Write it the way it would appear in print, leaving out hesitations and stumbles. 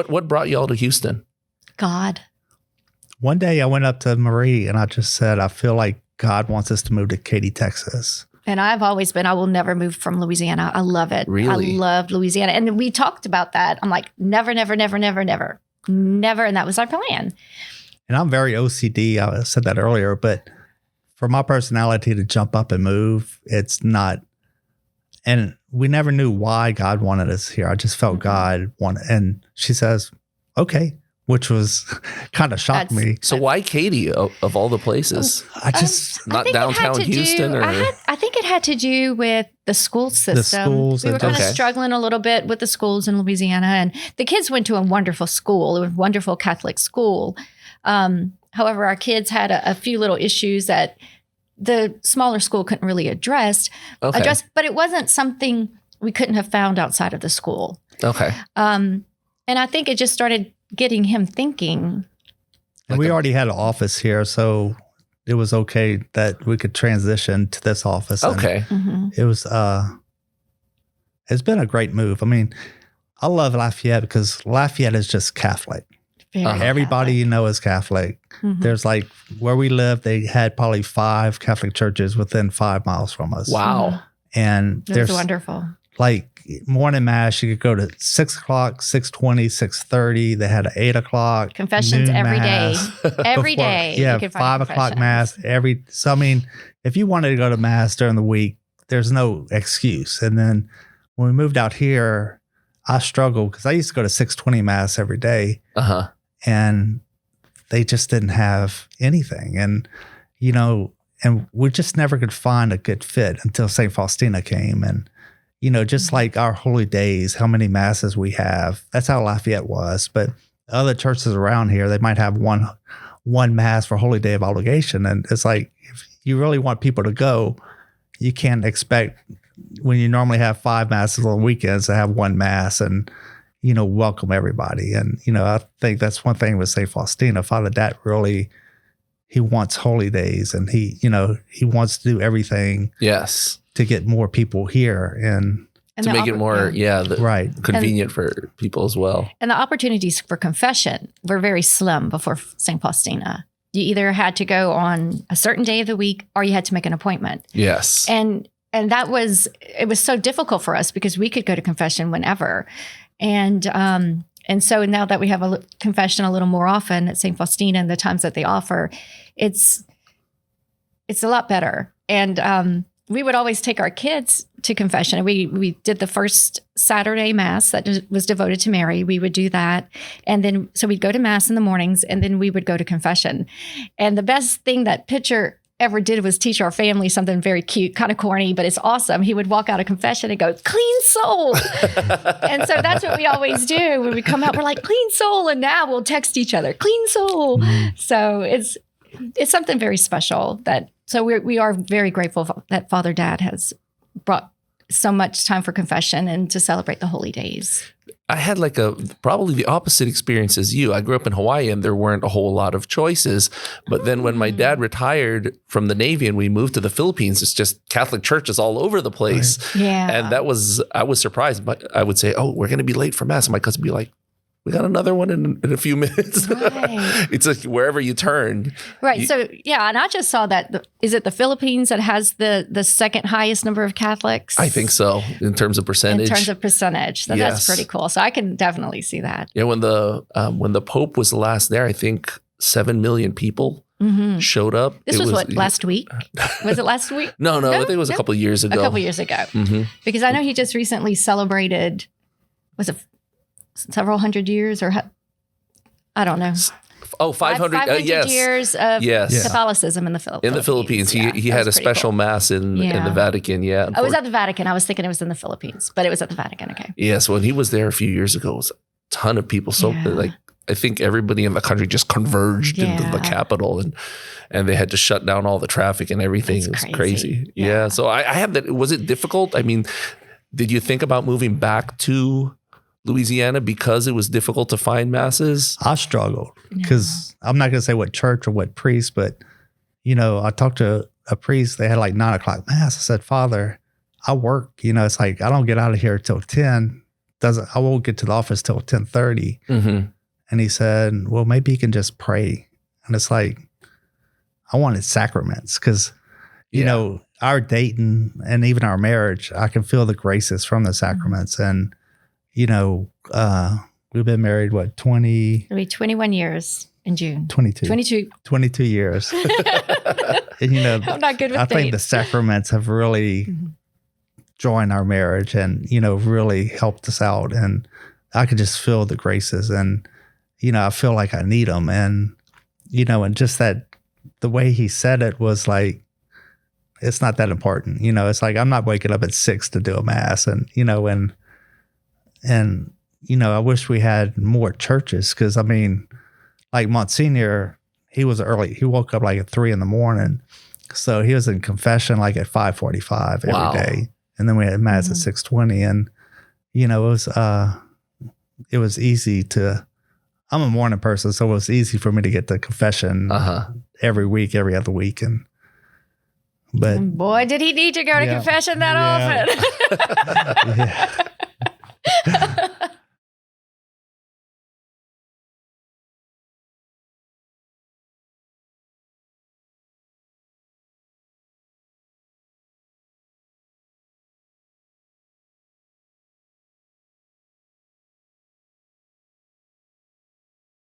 What brought y'all to Houston? God. One day I went up to Marie and I just said, I feel like God wants us to move to Katy, Texas. And I've always been, I will never move from Louisiana. I love it. Really? I loved Louisiana. And we talked about that. I'm like, never, never, never, never, never, never. And that was our plan. And I'm very OCD. I said that earlier, but for my personality to jump up and move, it's not. And we never knew why God wanted us here. I just felt God wanted. And she says, okay, which was kind of shocked me. So why Katy of all the places? I just not downtown Houston, or I think it had to do with the school system. The schools. We were kind of struggling a little bit with the schools in Louisiana, and the kids went to a wonderful school. It was a wonderful Catholic school. However, our kids had a few little issues that the smaller school couldn't really address, but it wasn't something we couldn't have found outside of the school. Okay. And I think it just started getting him thinking. And we already had an office here, so it was okay that we could transition to this office. Okay. It was, it's been a great move. I mean, I love Lafayette because Lafayette is just Catholic. Everybody you know is Catholic. There's like where we live, they had probably 5 Catholic churches within 5 miles from us. Wow. And there's wonderful. Like morning mass, you could go to 6 o'clock, 6:20, 6:30. They had an 8 o'clock. Confessions every day. Every day. Yeah, 5 o'clock mass. So, I mean, if you wanted to go to mass during the week, there's no excuse. And then when we moved out here, I struggled because I used to go to 6:20 mass every day. And they just didn't have anything. And, you know, and we just never could find a good fit until St. Faustina came. And, you know, just like our holy days, how many masses we have, that's how Lafayette was. But other churches around here, they might have one mass for Holy Day of Obligation. And it's like, if you really want people to go, you can't expect when you normally have 5 masses on weekends to have one mass and, you know, welcome everybody. And, you know, I think that's one thing with St. Faustina. Father Dat really, he wants holy days and he, you know, he wants to do everything. Yes. To get more people here and to make it more, right, convenient for people as well. And the opportunities for confession were very slim before St. Faustina. You either had to go on a certain day of the week or you had to make an appointment. Yes. And it was so difficult for us because we could go to confession whenever. And so now that we have a confession a little more often at St. Faustina and the times that they offer, it's a lot better. And we would always take our kids to confession. We did the first Saturday mass that was devoted to Mary. We would do that. And then, so we'd go to mass in the mornings and then we would go to confession. And the best thing that Pitcher ever did was teach our family something very cute, kind of corny, but it's awesome. He would walk out of confession and go, clean soul. And so that's what we always do. When we come out, we're like, clean soul. And now we'll text each other, clean soul. So it's something very special so we are very grateful that Father Dad has brought so much time for confession and to celebrate the holy days. I had like probably the opposite experience as you. I grew up in Hawaii and there weren't a whole lot of choices. But then when my dad retired from the Navy and we moved to the Philippines, it's just Catholic churches all over the place. Right. Yeah. And I was surprised. But I would say, oh, we're going to be late for mass. And my cousin would be like, we got another one in a few minutes. Right. It's like wherever you turn. Right. So, yeah. And I just saw that. Is it the Philippines that has the second highest number of Catholics? I think so. In terms of percentage. So that's pretty cool. So I can definitely see that. Yeah. When the Pope was last there, I think 7 million people showed up. This was last week? Was it last week? No, I think it was a couple of years ago. A couple of years ago. Because I know he just recently celebrated, was it several hundred years or I don't know. Oh, 500 years of Catholicism in the Philippines. In the Philippines. He had a special mass in the Vatican. Yeah. Oh, it was at the Vatican. I was thinking it was in the Philippines, but it was at the Vatican. Okay. Yes. When he was there a few years ago, it was a ton of people. So I think everybody in the country just converged into the capital and they had to shut down all the traffic and everything. It was crazy. Yeah. So I have that. Was it difficult? I mean, did you think about moving back to Louisiana because it was difficult to find masses? I struggled because I'm not going to say what church or what priest, but, you know, I talked to a priest. They had like 9 o'clock mass. I said, Father, I work. You know, it's like I don't get out of here till 10. I won't get to the office till 10:30. And he said, well, maybe you can just pray. And it's like, I wanted sacraments because, you know, our dating and even our marriage, I can feel the graces from the sacraments. And, you know, we've been married, what, 20? It'll be 21 years in June. 22 years. And, you know, I'm not good with I think the sacraments have really joined our marriage and, you know, really helped us out. And I could just feel the graces and, you know, I feel like I need them. And, you know, and just that, the way he said it was like, it's not that important. You know, it's like, I'm not waking up at 6 to do a mass. And, you know, and, you know, I wish we had more churches. Cause I mean, like Monsignor, he was early. He woke up like at 3 a.m. So he was in confession like at 5:45 every day. And then we had mass at 6:20. And, you know, it was easy to, I'm a morning person, so it was easy for me to get to confession every week, every other week. But boy, did he need to go to confession that often.